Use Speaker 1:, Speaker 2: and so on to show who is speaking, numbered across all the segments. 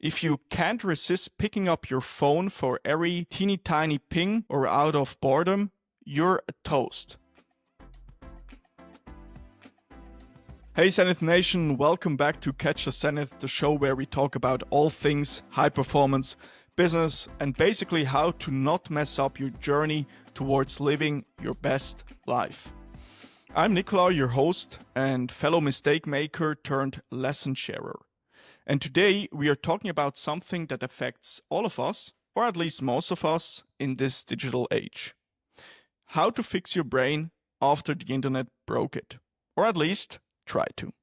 Speaker 1: If you can't resist picking up your phone for every teeny tiny ping or out of boredom, you're a toast. Hey Zenith Nation, welcome back to Catch the Zenith, the show where we talk about all things high performance, business, and basically how to not mess up your journey towards living your best life. I'm Nicola, your host and fellow mistake maker turned lesson sharer. And today we are talking about something that affects all of us, or at least most of us, in this digital age. How to fix your brain after the internet broke it, or at least try to.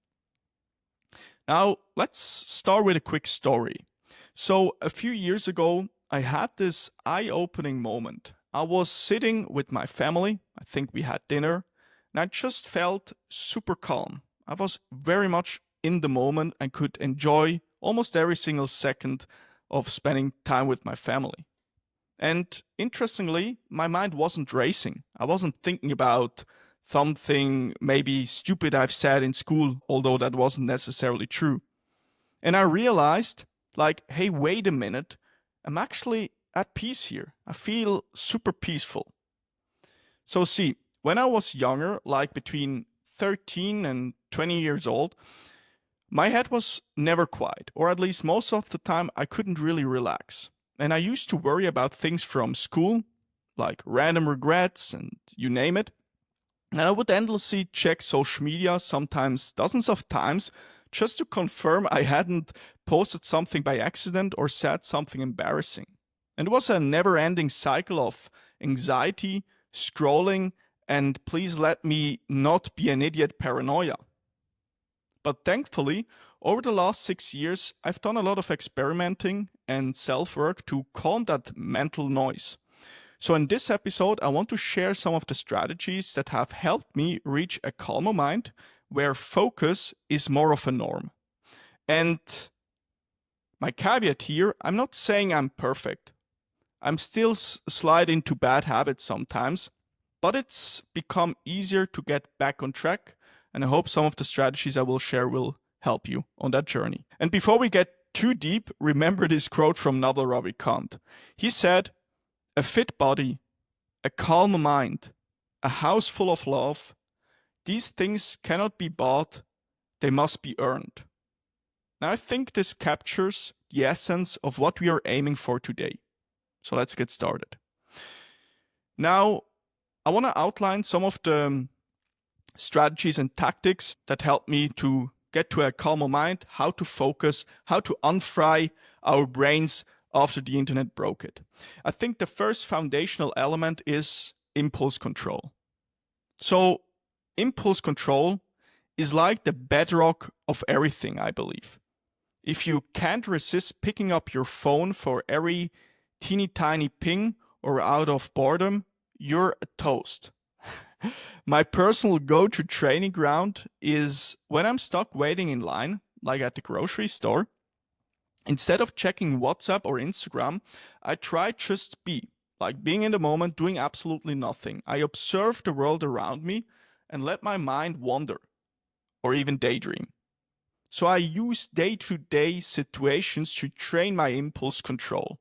Speaker 1: Now, let's start with a quick story. So, a few years ago, I had this eye-opening moment. I was sitting with my family, I think we had dinner, and I just felt super calm. I was very much in the moment and could enjoy almost every single second of spending time with my family. And interestingly, my mind wasn't racing. I wasn't thinking about something maybe stupid I've said in school, although that wasn't necessarily true. And I realized, hey, wait a minute, I'm actually at peace here. I feel super peaceful. So see, when I was younger, like between 13 and 20 years old, my head was never quiet, or at least most of the time I couldn't really relax. And I used to worry about things from school, like random regrets and you name it. And I would endlessly check social media, sometimes dozens of times, just to confirm I hadn't posted something by accident or said something embarrassing. And it was a never-ending cycle of anxiety, scrolling, and please let me not be an idiot paranoia. But thankfully, over the last 6 years, I've done a lot of experimenting and self-work to calm that mental noise. So in this episode, I want to share some of the strategies that have helped me reach a calmer mind where focus is more of a norm. And my caveat here, I'm not saying I'm perfect. I'm still slide into bad habits sometimes, but it's become easier to get back on track. And I hope some of the strategies I will share will help you on that journey. And before we get too deep, remember this quote from Naval Ravikant. He said, "A fit body, a calm mind, a house full of love, these things cannot be bought, they must be earned." Now I think this captures the essence of what we are aiming for today. So let's get started. Now, I want to outline some of the strategies and tactics that help me to get to a calmer mind, how to focus, how to unfry our brains after the internet broke it. I think the first foundational element is impulse control. So impulse control is like the bedrock of everything, I believe. If you can't resist picking up your phone for every teeny tiny ping or out of boredom, you're a toast. My personal go-to training ground is when I'm stuck waiting in line, like at the grocery store. Instead of checking WhatsApp or Instagram, I try just be, like being in the moment, doing absolutely nothing. I observe the world around me and let my mind wander, or even daydream. So I use day-to-day situations to train my impulse control.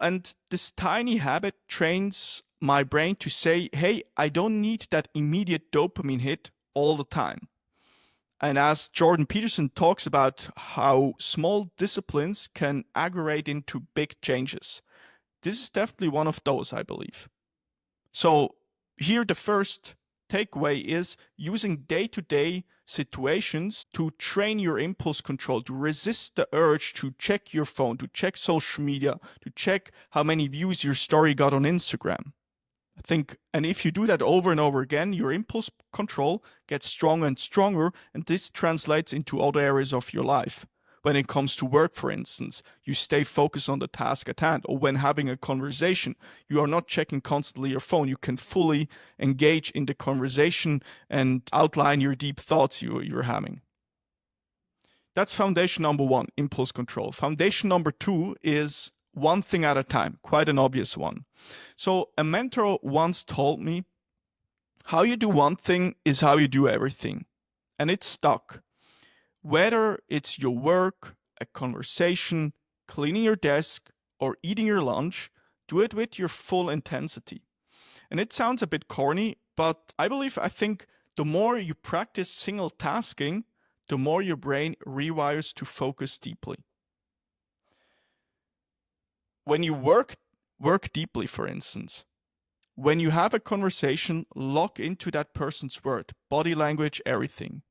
Speaker 1: And this tiny habit trains my brain to say, hey, I don't need that immediate dopamine hit all the time. And as Jordan Peterson talks about how small disciplines can aggregate into big changes, this is definitely one of those, I believe. So here the first takeaway is using day-to-day situations to train your impulse control, to resist the urge to check your phone, to check social media, to check how many views your story got on Instagram. I think, and if you do that over and over again, your impulse control gets stronger and stronger, and this translates into other areas of your life. When it comes to work, for instance, you stay focused on the task at hand, or when having a conversation, you are not checking constantly your phone. You can fully engage in the conversation and outline your deep thoughts you're having. That's foundation number one, impulse control. Foundation number two is one thing at a time, quite an obvious one. So a mentor once told me, how you do one thing is how you do everything. And it's stuck. Whether it's your work, a conversation, cleaning your desk, or eating your lunch, do it with your full intensity. And it sounds a bit corny, but I think the more you practice single tasking, the more your brain rewires to focus deeply. When you work deeply, for instance, when you have a conversation, lock into that person's word, body language, everything.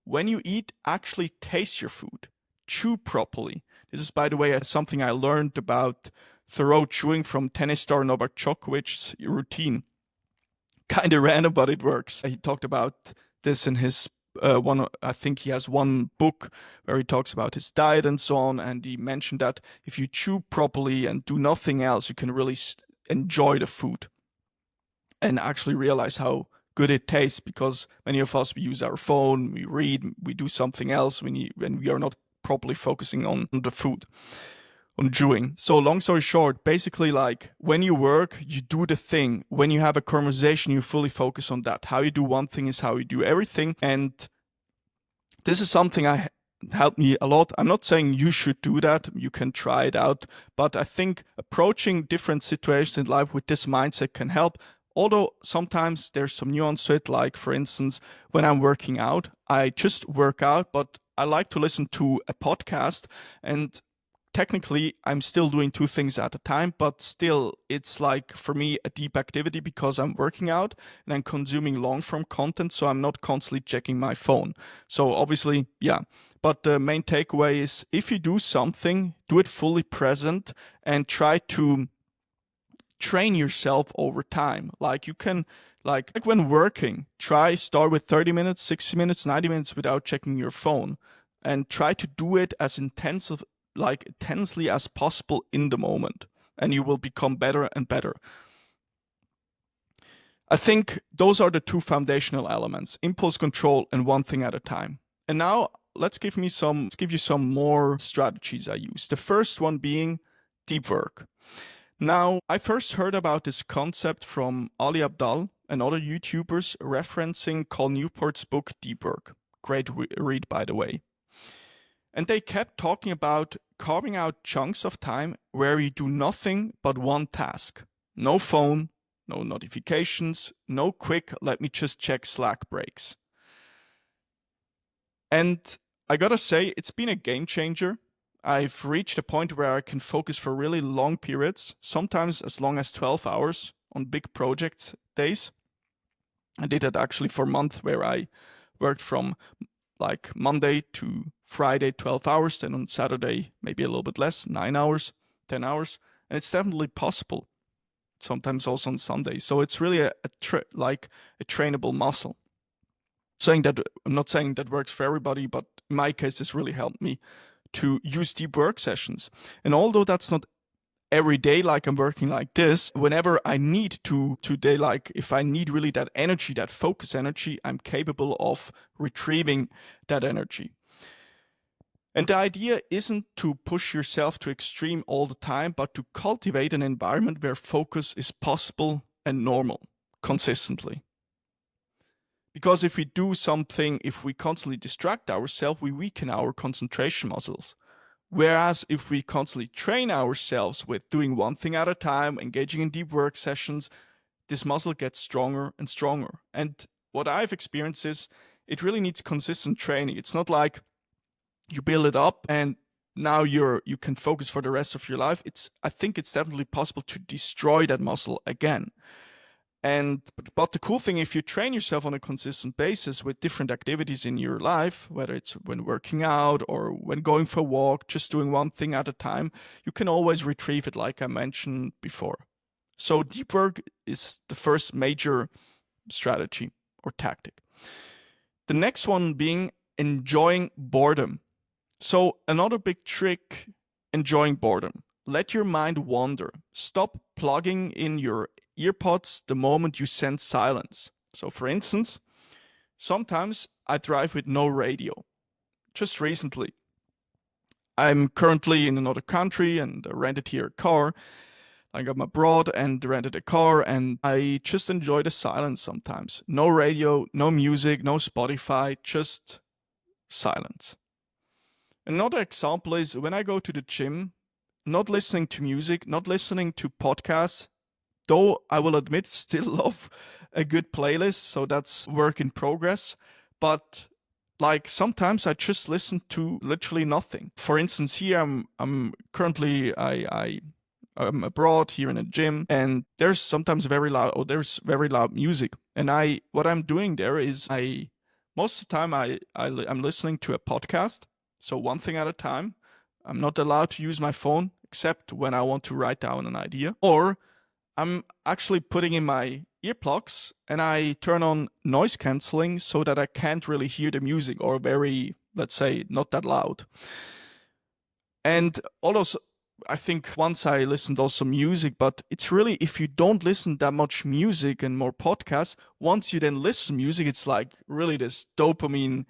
Speaker 1: When you eat, actually taste your food. Chew properly. This is, by the way, something I learned about thorough chewing from tennis star Novak Djokovic's routine. Kind of random, but it works. He talked about this in his I think he has one book where he talks about his diet and so on, and he mentioned that if you chew properly and do nothing else, you can really enjoy the food and actually realize how good it tastes, because many of us, we use our phone, we read, we do something else when we are not properly focusing on the food, on chewing. So long story short, basically, like, when you work, you do the thing. When you have a conversation, you fully focus on that. How you do one thing is how you do everything. And this is something helped me a lot. I'm not saying you should do that. You can try it out. But I think approaching different situations in life with this mindset can help. Although sometimes there's some nuance to it, like, for instance, when I'm working out, I just work out, but I like to listen to a podcast, and technically I'm still doing two things at a time, but still it's like, for me, a deep activity because I'm working out and I'm consuming long-form content, so I'm not constantly checking my phone. So obviously, yeah. But the main takeaway is, if you do something, do it fully present and try to train yourself over time. Like, you can, like when working, start with 30 minutes, 60 minutes, 90 minutes without checking your phone, and try to do it as intensely as possible in the moment, and you will become better and better. I think those are the two foundational elements: impulse control and one thing at a time. And now let's give you some more strategies I use. The first one being deep work. Now, I first heard about this concept from Ali Abdaal and other YouTubers referencing Cal Newport's book, Deep Work. Great read, by the way. And they kept talking about carving out chunks of time where you do nothing but one task. No phone, no notifications, no quick, let me just check Slack breaks. And I gotta say, it's been a game changer. I've reached a point where I can focus for really long periods, sometimes as long as 12 hours on big project days. I did that actually for a month, where I worked from like Monday to Friday, 12 hours, then on Saturday, maybe a little bit less, 9 hours, 10 hours. And it's definitely possible, sometimes also on Sunday. So it's really a trainable muscle. I'm not saying that works for everybody, but in my case, this really helped me to use deep work sessions. And although that's not every day, like I'm working like this, whenever I need to today, like if I need really that energy, that focus energy, I'm capable of retrieving that energy. And the idea isn't to push yourself to extreme all the time, but to cultivate an environment where focus is possible and normal, consistently. Because if we constantly distract ourselves, we weaken our concentration muscles. Whereas if we constantly train ourselves with doing one thing at a time, engaging in deep work sessions, this muscle gets stronger and stronger. And what I've experienced is, it really needs consistent training. It's not like you build it up and now you can focus for the rest of your life. I think it's definitely possible to destroy that muscle again. But the cool thing, if you train yourself on a consistent basis with different activities in your life, whether it's when working out or when going for a walk, just doing one thing at a time, you can always retrieve it, like I mentioned before. So deep work is the first major strategy or tactic. The next one being enjoying boredom. So another big trick, enjoying boredom. Let your mind wander. Stop plugging in your earpods the moment you sense silence. So for instance, sometimes I drive with no radio. Just recently, I'm currently in another country and I rented here a car. I got abroad and rented a car, and I just enjoy the silence sometimes. No radio, no music, no Spotify, just silence. Another example is when I go to the gym, not listening to music, not listening to podcasts, though I will admit still love a good playlist, so that's work in progress. But like sometimes I just listen to literally nothing. For instance, here I'm currently I'm abroad here in a gym, and there's sometimes there's very loud music. And what I'm doing there is most of the time I'm listening to a podcast, so one thing at a time. I'm not allowed to use my phone except when I want to write down an idea, or I'm actually putting in my earplugs and I turn on noise cancelling so that I can't really hear the music, or very, let's say, not that loud. And also, I think once I listened also music, but it's really, if you don't listen that much music and more podcasts, once you then listen music, it's like really this dopamine,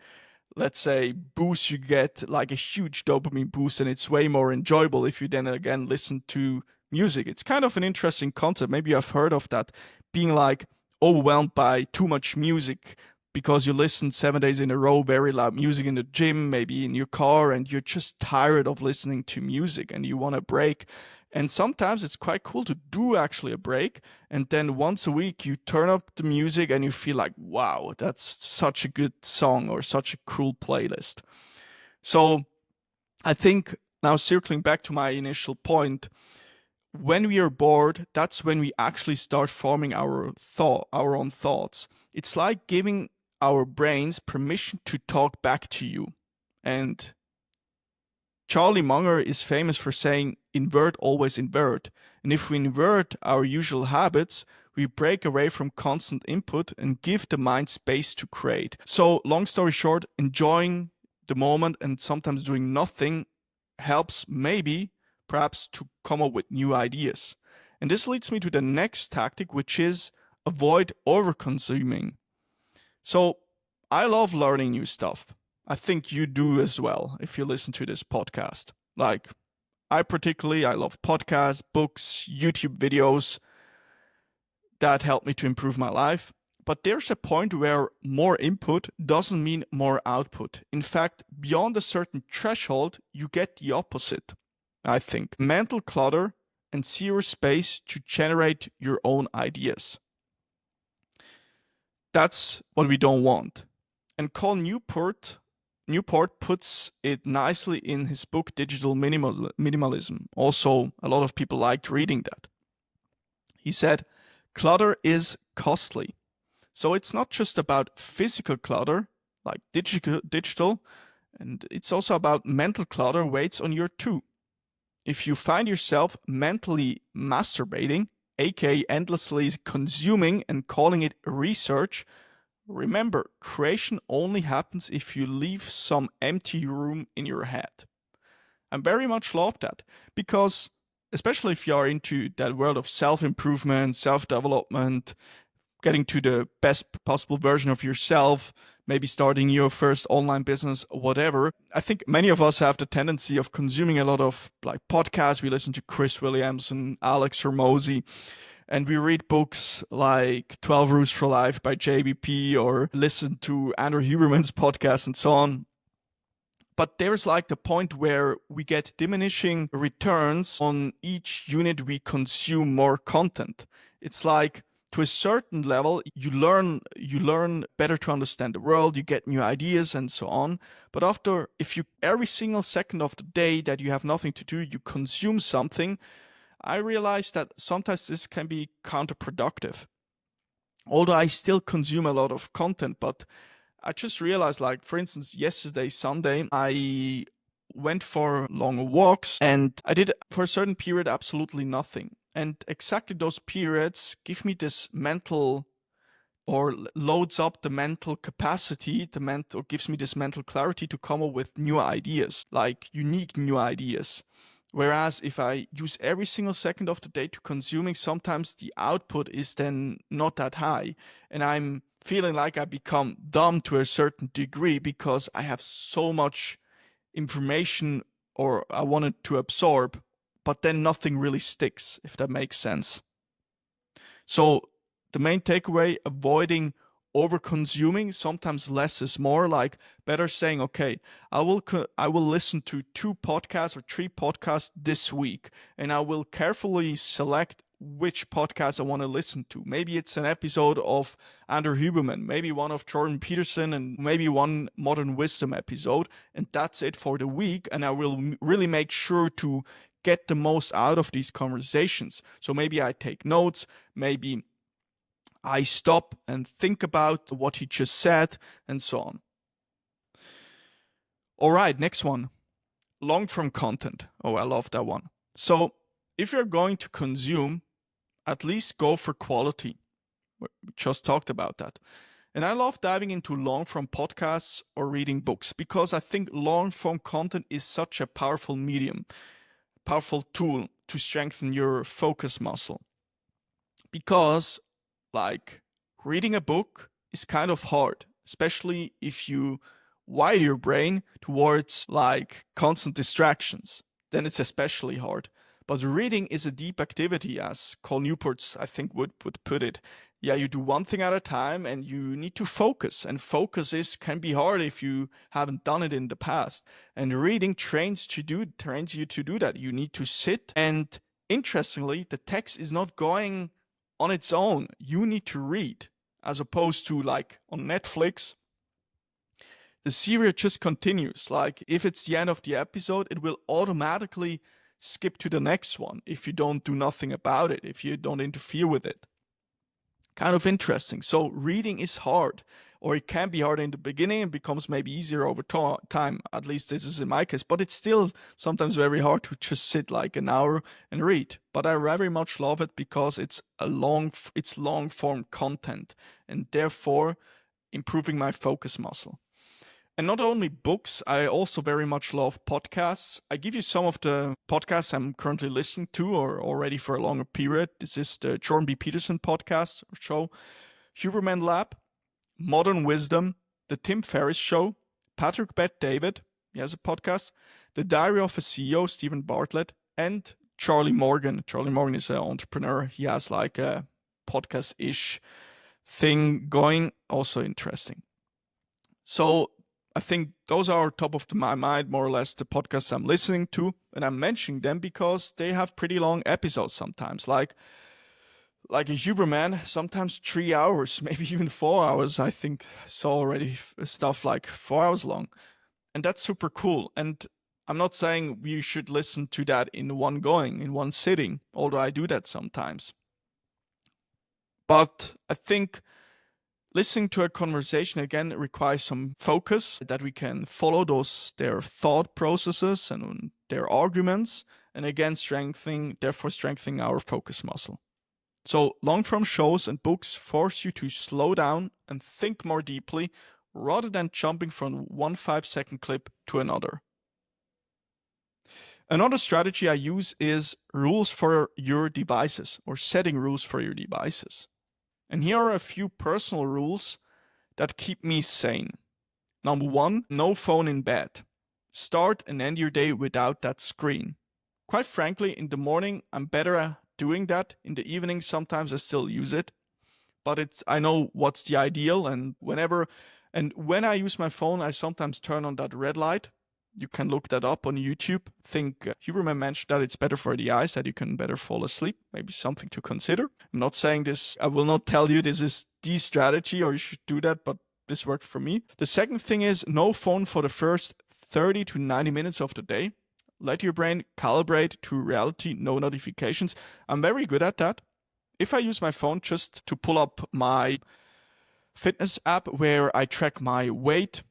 Speaker 1: let's say, boost you get, like a huge dopamine boost, and it's way more enjoyable if you then again listen to music. It's kind of an interesting concept. Maybe you've heard of that, being like overwhelmed by too much music because you listen 7 days in a row, very loud music in the gym, maybe in your car, and you're just tired of listening to music and you want a break. And sometimes it's quite cool to do actually a break. And then once a week, you turn up the music and you feel like, wow, that's such a good song or such a cool playlist. So I think now, circling back to my initial point, when we are bored, that's when we actually start forming our own thoughts. It's like giving our brains permission to talk back to you. And Charlie Munger is famous for saying, invert, always invert. And if we invert our usual habits, we break away from constant input and give the mind space to create. So, long story short, enjoying the moment and sometimes doing nothing helps perhaps to come up with new ideas. And this leads me to the next tactic, which is avoid overconsuming. So I love learning new stuff. I think you do as well if you listen to this podcast. Like, I love podcasts, books, YouTube videos that help me to improve my life. But there's a point where more input doesn't mean more output. In fact, beyond a certain threshold, you get the opposite, I think. Mental clutter and zero space to generate your own ideas. That's what we don't want. And Carl Newport puts it nicely in his book Digital Minimalism. Also, a lot of people liked reading that. He said, clutter is costly. So it's not just about physical clutter, like digital, and it's also about mental clutter weights on your too. If you find yourself mentally masturbating, aka endlessly consuming and calling it research, remember, creation only happens if you leave some empty room in your head. I very much love that, because especially if you are into that world of self-improvement, self-development, getting to the best possible version of yourself, maybe starting your first online business, whatever. I think many of us have the tendency of consuming a lot of like podcasts. We listen to Chris Williamson, Alex Hormozy, and we read books like 12 Rules for Life by JBP, or listen to Andrew Huberman's podcast and so on. But there's like the point where we get diminishing returns on each unit we consume more content. It's like, to a certain level, you learn better to understand the world, you get new ideas and so on. But if you every single second of the day that you have nothing to do, you consume something, I realize that sometimes this can be counterproductive. Although I still consume a lot of content, but I just realized, like, for instance, yesterday, Sunday, I went for long walks and I did for a certain period absolutely nothing. And exactly those periods give me this mental, or loads up the mental capacity, or gives me this mental clarity to come up with new ideas, like unique new ideas. Whereas if I use every single second of the day to consuming, sometimes the output is then not that high. And I'm feeling like I become dumb to a certain degree because I have so much information or I wanted to absorb, but then nothing really sticks, if that makes sense. So the main takeaway, avoiding over-consuming. Sometimes less is more, like better saying, okay, I will listen to 2 podcasts or 3 podcasts this week, and I will carefully select which podcast I want to listen to. Maybe it's an episode of Andrew Huberman, maybe one of Jordan Peterson, and maybe one Modern Wisdom episode, and that's it for the week. And I will really make sure to get the most out of these conversations. So maybe I take notes, maybe I stop and think about what he just said, and so on. All right, next one. Long-form content. Oh, I love that one. So if you're going to consume, at least go for quality. We just talked about that. And I love diving into long-form podcasts or reading books because I think long-form content is such a powerful medium, powerful tool to strengthen your focus muscle. Because, like, reading a book is kind of hard, especially if you wire your brain towards, like, constant distractions. Then it's especially hard. But reading is a deep activity, as Col Newport, I think, would put it. Yeah, you do one thing at a time and you need to focus. And focus can be hard if you haven't done it in the past. And reading trains you to do that. You need to sit. And interestingly, the text is not going on its own. You need to read, as opposed to, like, on Netflix, the series just continues. Like, if it's the end of the episode, it will automatically skip to the next one if you don't do nothing about it, if you don't interfere with it. Kind of interesting. So reading is hard, or it can be hard in the beginning and becomes maybe easier over time. At least this is in my case, but it's still sometimes very hard to just sit like an hour and read. But I very much love it because it's long form content, and therefore improving my focus muscle. And not only books, I also very much love podcasts. I give you some of the podcasts I'm currently listening to or already for a longer period. This is the Jordan B. Peterson podcast or show, Huberman Lab, Modern Wisdom, The Tim Ferriss Show, Patrick Bet-David, he has a podcast, The Diary of a CEO, Stephen Bartlett, and Charlie Morgan. Charlie Morgan is an entrepreneur. He has like a podcast-ish thing going, also interesting. So I think those are top of my mind, more or less, the podcasts I'm listening to. And I'm mentioning them because they have pretty long episodes sometimes. Like a Huberman, sometimes 3 hours, maybe even 4 hours. I think I saw already stuff like 4 hours long. And that's super cool. And I'm not saying you should listen to that in one sitting, although I do that sometimes. But I think listening to a conversation, again, requires some focus, that we can follow their thought processes and their arguments, and again, therefore strengthening our focus muscle. So long-form shows and books force you to slow down and think more deeply rather than jumping from one 5-second clip to another. Another strategy I use is rules for your devices, or setting rules for your devices. And here are a few personal rules that keep me sane. Number 1, no phone in bed. Start and end your day without that screen. Quite frankly, in the morning, I'm better at doing that. In the evening, sometimes I still use it. But I know what's the ideal, and when I use my phone, I sometimes turn on that red light. You can look that up on YouTube. I think Huberman mentioned that it's better for the eyes, that you can better fall asleep. Maybe something to consider. I'm not saying this, I will not tell you this is the strategy or you should do that, but this worked for me. The second thing is no phone for the first 30 to 90 minutes of the day. Let your brain calibrate to reality, no notifications. I'm very good at that. If I use my phone just to pull up my fitness app where I track my weight,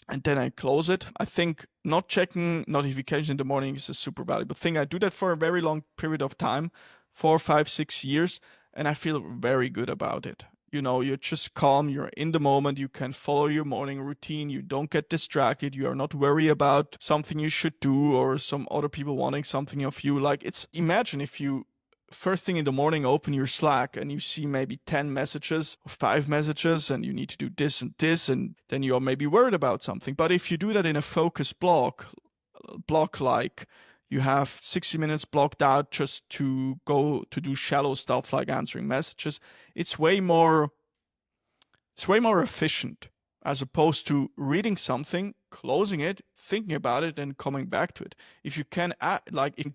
Speaker 1: and then I close it, I think not checking notifications in the morning is a super valuable thing. I do that for a very long period of time, 4, 5, 6 years, and I feel very good about it. You know, you're just calm, you're in the moment, you can follow your morning routine, you don't get distracted, you are not worried about something you should do or some other people wanting something of you. Like, imagine if you first thing in the morning open your Slack and you see maybe 10 messages or 5 messages and you need to do this and this, and then you're maybe worried about something. But if you do that in a focused block like you have 60 minutes blocked out just to go to do shallow stuff like answering messages, it's way more It's way more efficient as opposed to reading something, closing it, thinking about it, and coming back to it. If you can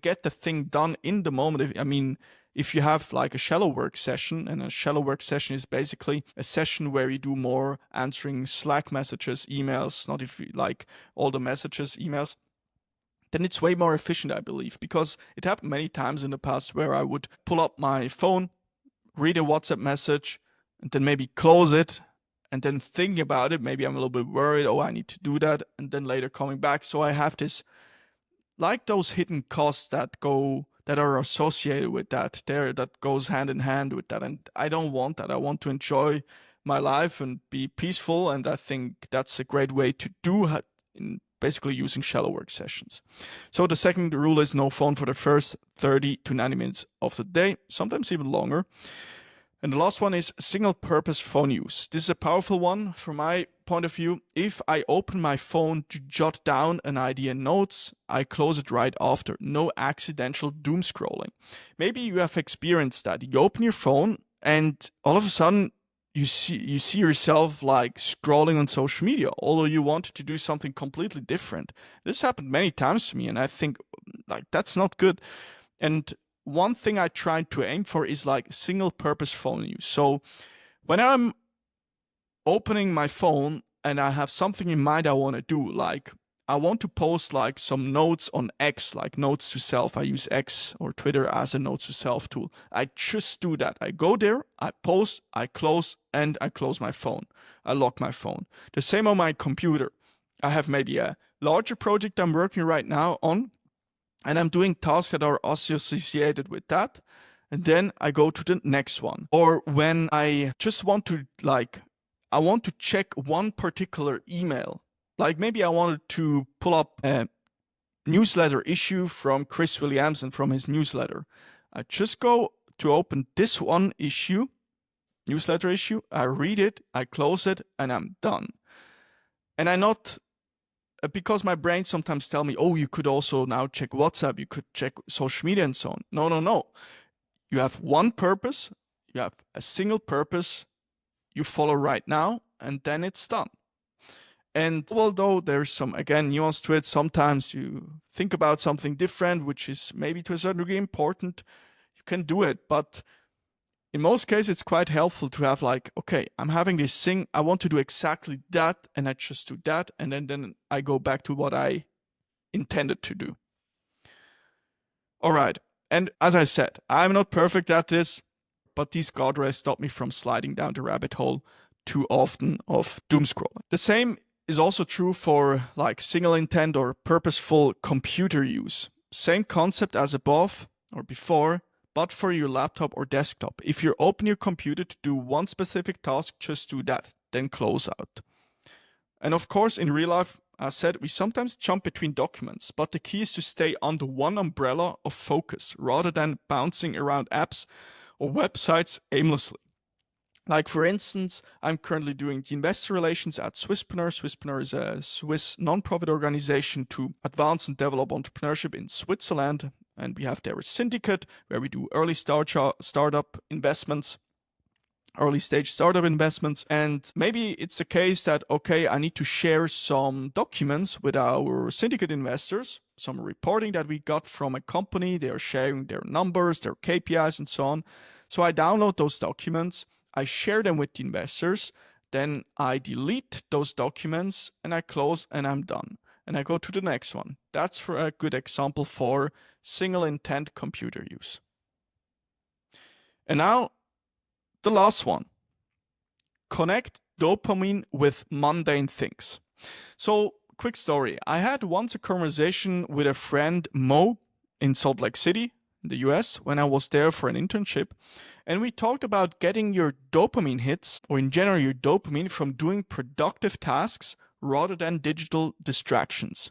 Speaker 1: get the thing done in the moment, if you have like a shallow work session, and a shallow work session is basically a session where you do more answering Slack messages, emails, not if you like all the messages, emails, then it's way more efficient, I believe, because it happened many times in the past where I would pull up my phone, read a WhatsApp message, and then maybe close it, and then thinking about it, maybe I'm a little bit worried, oh, I need to do that, and then later coming back. So I have this, like those hidden costs that are associated with that, that goes hand in hand with that. And I don't want that. I want to enjoy my life and be peaceful. And I think that's a great way to do it in basically using shallow work sessions. So the second rule is no phone for the first 30 to 90 minutes of the day, sometimes even longer. And the last one is single purpose phone use. This is a powerful one from my point of view. If I open my phone to jot down an idea in notes, I close it right after. No accidental doom scrolling. Maybe you have experienced that. You open your phone and all of a sudden you see yourself like scrolling on social media, although you wanted to do something completely different. This happened many times to me, and I think like that's not good. And one thing I try to aim for is like single purpose phone use. So when I'm opening my phone and I have something in mind I want to do, like I want to post like some notes on X, like notes to self. I use X or Twitter as a notes to self tool. I just do that. I go there, I post, I close, and I close my phone. I lock my phone. The same on my computer. I have maybe a larger project I'm working right now on, and I'm doing tasks that are associated with that. And then I go to the next one. Or when I just want to I want to check one particular email. Like maybe I wanted to pull up a newsletter issue from Chris Williamson from his newsletter. I just go to open this one issue, newsletter issue. I read it, I close it, and I'm done. And I not because my brain sometimes tell me, oh, you could also now check WhatsApp, you could check social media and so on. No. You have one purpose, you have a single purpose, you follow right now, and then it's done. And although there's some, again, nuance to it, sometimes you think about something different, which is maybe to a certain degree important, you can do it. But in most cases, it's quite helpful to have like, okay, I'm having this thing, I want to do exactly that, and I just do that, and then I go back to what I intended to do. All right, and as I said, I'm not perfect at this, but these guardrails stop me from sliding down the rabbit hole too often of doom scrolling. The same is also true for like single intent or purposeful computer use. Same concept as above or before, but for your laptop or desktop. If you open your computer to do one specific task, just do that, then close out. And of course, in real life, as said, we sometimes jump between documents, but the key is to stay under one umbrella of focus rather than bouncing around apps or websites aimlessly. Like for instance, I'm currently doing the investor relations at Swisspreneur. Swisspreneur is a Swiss non-profit organization to advance and develop entrepreneurship in Switzerland. And we have there a syndicate where we do early startup investments, early stage startup investments. And maybe it's a case that, okay, I need to share some documents with our syndicate investors, some reporting that we got from a company. They are sharing their numbers, their KPIs and so on. So I download those documents, I share them with the investors, then I delete those documents and I close and I'm done. And I go to the next one. That's for a good example for single intent computer use. And now the last one. Connect dopamine with mundane things. So quick story. I had once a conversation with a friend, Mo, in Salt Lake City, in the US, when I was there for an internship. And we talked about getting your dopamine hits, or in general your dopamine, from doing productive tasks rather than digital distractions.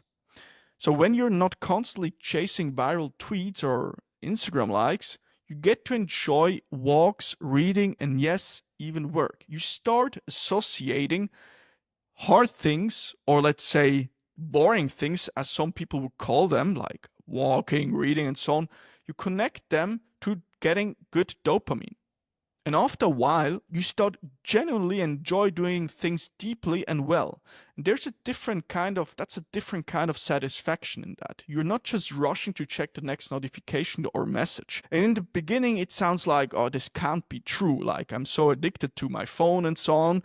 Speaker 1: So when you're not constantly chasing viral tweets or Instagram likes, you get to enjoy walks, reading, and yes, even work. You start associating hard things, or let's say boring things, as some people would call them, like walking, reading, and so on. You connect them to getting good dopamine. And after a while, you start genuinely enjoy doing things deeply and well. And that's a different kind of satisfaction in that. You're not just rushing to check the next notification or message. And in the beginning, it sounds like, oh, this can't be true. Like, I'm so addicted to my phone and so on.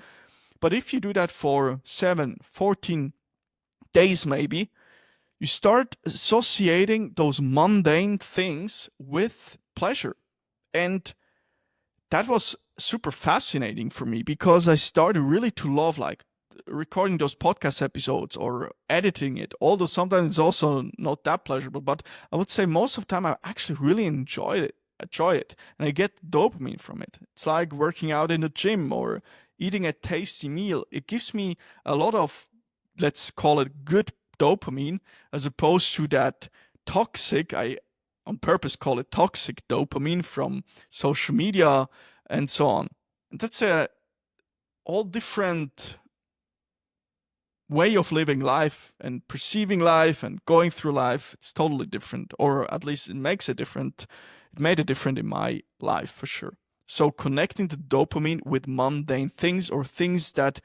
Speaker 1: But if you do that for 7, 14 days maybe, you start associating those mundane things with pleasure. And that was super fascinating for me because I started really to love like recording those podcast episodes or editing it. Although sometimes it's also not that pleasurable, but I would say most of the time I actually really enjoy it, and I get dopamine from it. It's like working out in the gym or eating a tasty meal. It gives me a lot of, let's call it, good dopamine, as opposed to that toxic, I on purpose call it toxic dopamine from social media and so on. And that's a all different way of living life and perceiving life and going through life. It's totally different, or at least it makes it different. It made it different in my life for sure. So connecting the dopamine with mundane things or things that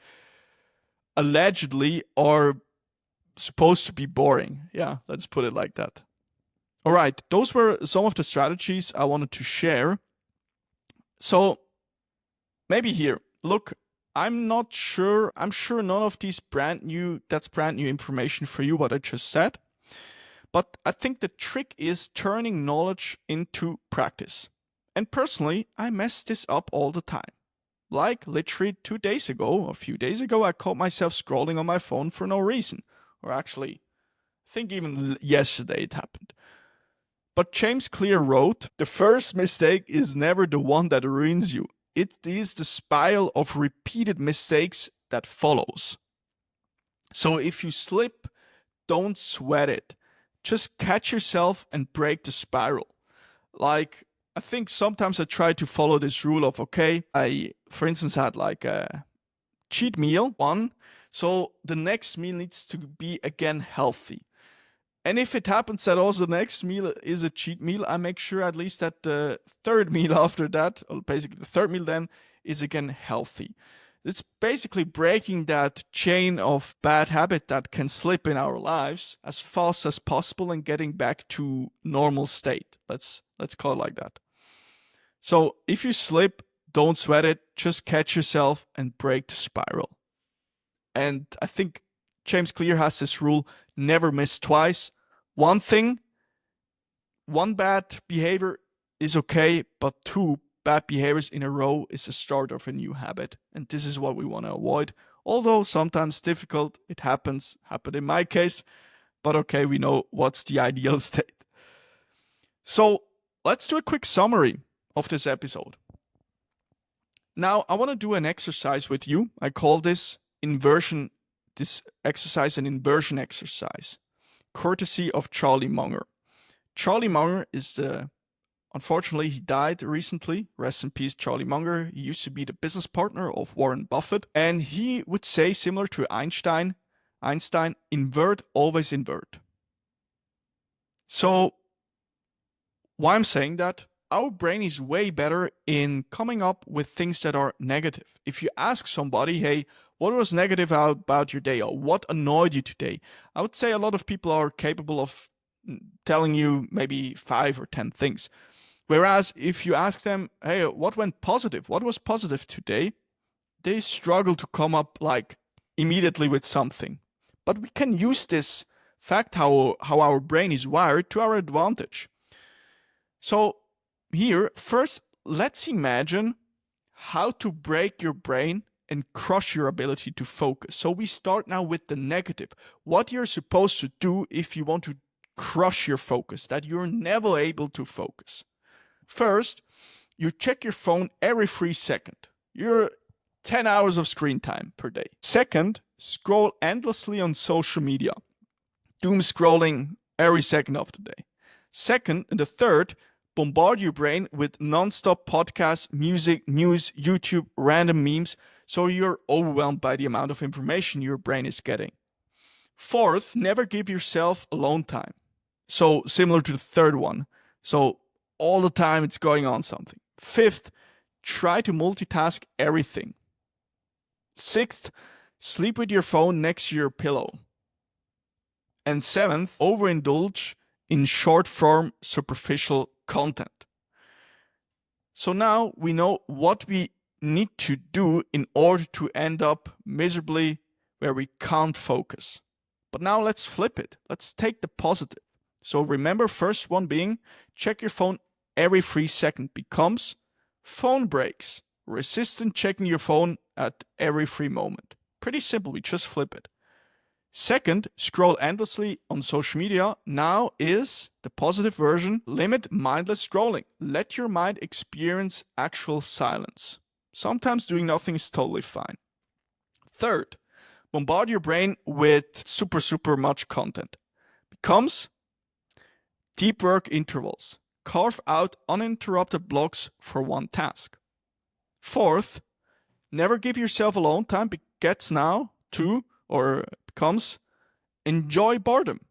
Speaker 1: allegedly are supposed to be boring. Yeah, let's put it like that. All right, those were some of the strategies I wanted to share. So maybe here, look, I'm not sure. I'm sure none of these that's brand new information for you, what I just said. But I think the trick is turning knowledge into practice. And personally, I mess this up all the time. Like literally a few days ago, I caught myself scrolling on my phone for no reason. Or actually, I think even yesterday it happened. But James Clear wrote, "The first mistake is never the one that ruins you. It is the spiral of repeated mistakes that follows." So if you slip, don't sweat it. Just catch yourself and break the spiral. Like, I think sometimes I try to follow this rule of, okay, I, for instance, had like a cheat meal, one. So the next meal needs to be again healthy. And if it happens that also the next meal is a cheat meal, I make sure at least that the third meal after that, or basically the third meal then, is again healthy. It's basically breaking that chain of bad habit that can slip in our lives as fast as possible and getting back to normal state. Let's call it like that. So if you slip, don't sweat it. Just catch yourself and break the spiral. And I think James Clear has this rule: never miss twice. One bad behavior is okay, but two bad behaviors in a row is the start of a new habit. And this is what we want to avoid. Although sometimes difficult, it happened in my case, but okay, we know what's the ideal state. So let's do a quick summary of this episode. Now, I want to do an exercise with you. I call this exercise an inversion exercise, courtesy of Charlie Munger. Charlie Munger unfortunately, he died recently. Rest in peace, Charlie Munger. He used to be the business partner of Warren Buffett. And he would say, similar to Einstein, invert, always invert. So, why I'm saying that? Our brain is way better in coming up with things that are negative. If you ask somebody, hey, what was negative about your day, or what annoyed you today? I would say a lot of people are capable of telling you maybe 5 or 10 things. Whereas if you ask them, hey, what went positive? What was positive today? They struggle to come up like immediately with something. But we can use this fact, how our brain is wired, to our advantage. So here, first, let's imagine how to break your brain and crush your ability to focus. So we start now with the negative. What you're supposed to do if you want to crush your focus, that you're never able to focus. First, you check your phone every 3 seconds. You're 10 hours of screen time per day. Second, scroll endlessly on social media. Doom scrolling every second of the day. Second, and the third, bombard your brain with non-stop podcasts, music, news, YouTube, random memes, so you're overwhelmed by the amount of information your brain is getting. Fourth, never give yourself alone time. So similar to the third one. So all the time it's going on something. Fifth, try to multitask everything. 6th, sleep with your phone next to your pillow. And 7th, overindulge in short-form superficial content. So now we know what we need to do in order to end up miserably where we can't focus. But now let's flip it. Let's take the positive. So remember, first one being check your phone every 3 seconds becomes phone breaks. Resistant checking your phone at every free moment. Pretty simple, we just flip it. Second, scroll endlessly on social media now is the positive version. Limit mindless scrolling. Let your mind experience actual silence. Sometimes doing nothing is totally fine. Third, bombard your brain with super much content. Becomes deep work intervals. Carve out uninterrupted blocks for one task. Fourth, never give yourself alone time. Gets now to or becomes enjoy boredom.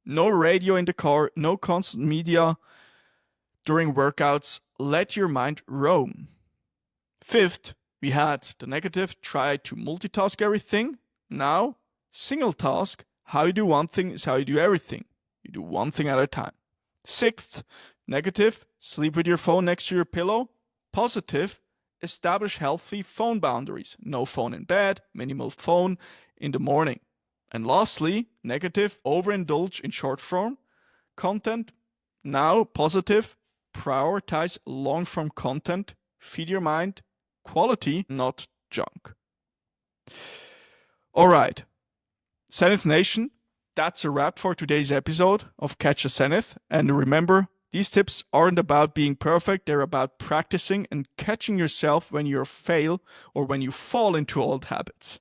Speaker 1: No radio in the car, no constant media during workouts. Let your mind roam. Fifth, we had the negative, try to multitask everything. Now, single task, how you do one thing is how you do everything. You do one thing at a time. Sixth, negative, sleep with your phone next to your pillow. Positive, establish healthy phone boundaries. No phone in bed, minimal phone in the morning. And lastly, negative, overindulge in short form content. Now, positive, prioritize long form content. Feed your mind quality, not junk. All right, Zenith Nation, that's a wrap for today's episode of Catch a Zenith. And remember, these tips aren't about being perfect. They're about practicing and catching yourself when you fail or when you fall into old habits.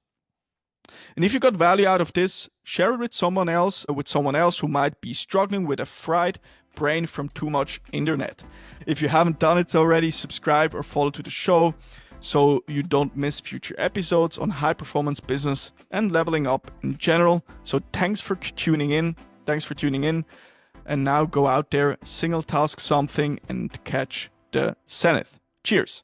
Speaker 1: And if you got value out of this, share it with someone else who might be struggling with a fried brain from too much internet. If you haven't done it already, subscribe or follow to the show so you don't miss future episodes on high performance business and leveling up in general. So thanks for tuning in. And now go out there, single task something and catch the zenith. Cheers.